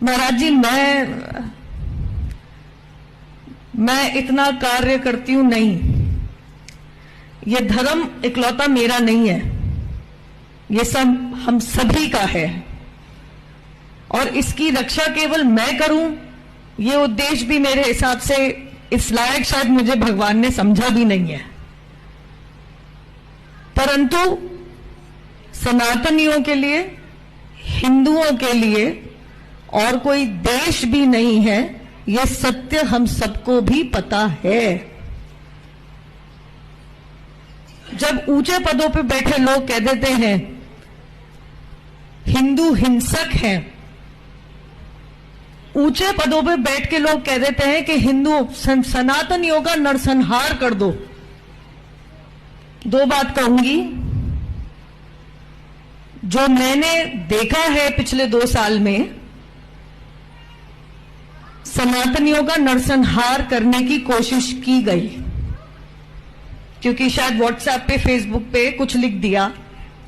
महाराज जी, मैं इतना कार्य करती हूं नहीं। ये धर्म इकलौता मेरा नहीं है, ये सब हम सभी का है और इसकी रक्षा केवल मैं करूं, ये उद्देश्य भी मेरे हिसाब से इस लायक शायद मुझे भगवान ने समझा भी नहीं है। परंतु सनातनियों के लिए, हिंदुओं के लिए और कोई देश भी नहीं है, यह सत्य हम सबको भी पता है। जब ऊंचे पदों पे बैठे लोग कह देते हैं हिंदू हिंसक हैं, ऊंचे पदों पे बैठ के लोग कह देते हैं कि हिंदू सनातनियों का नरसंहार कर दो, दो बात कहूंगी। जो मैंने देखा है पिछले 2 साल में, सनातनियों का नरसंहार करने की कोशिश की गई, क्योंकि शायद व्हाट्सएप पे, फेसबुक पे कुछ लिख दिया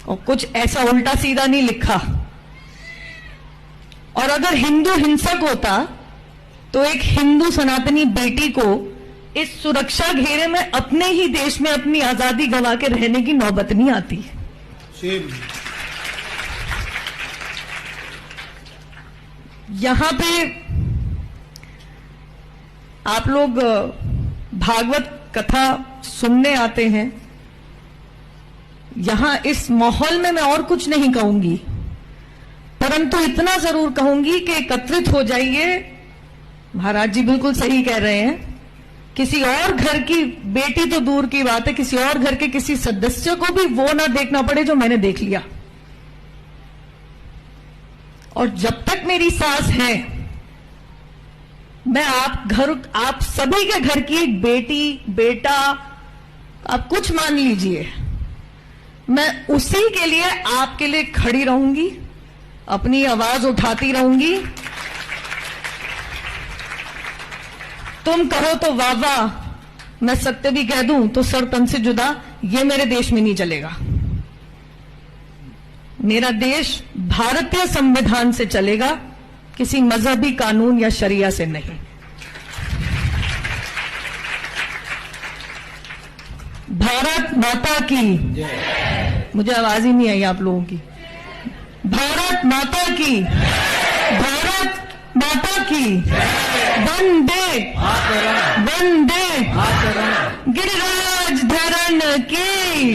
और कुछ ऐसा उल्टा सीधा नहीं लिखा। और अगर हिंदू हिंसक होता तो एक हिंदू सनातनी बेटी को इस सुरक्षा घेरे में अपने ही देश में अपनी आजादी गंवा के रहने की नौबत नहीं आती। यहां पे आप लोग भागवत कथा सुनने आते हैं, यहां इस माहौल में मैं और कुछ नहीं कहूंगी, परंतु इतना जरूर कहूंगी कि एकत्रित हो जाइए। महाराज जी बिल्कुल सही कह रहे हैं, किसी और घर की बेटी तो दूर की बात है, किसी और घर के किसी सदस्य को भी वो ना देखना पड़े जो मैंने देख लिया। और जब तक मेरी सांस है, मैं आप सभी के घर की एक बेटी, बेटा, आप कुछ मान लीजिए, मैं उसी के लिए, आपके लिए खड़ी रहूंगी, अपनी आवाज उठाती रहूंगी। तुम कहो तो वाह वाह, मैं सत्य भी कह दूं तो सर तन से जुदा, ये मेरे देश में नहीं चलेगा। मेरा देश भारतीय संविधान से चलेगा, किसी मजहबी कानून या शरिया से नहीं। भारत माता की, मुझे आवाज ही नहीं आई आप लोगों की। भारत माता की, भारत माता की, वंदे वंदे गिरिराज धरण की।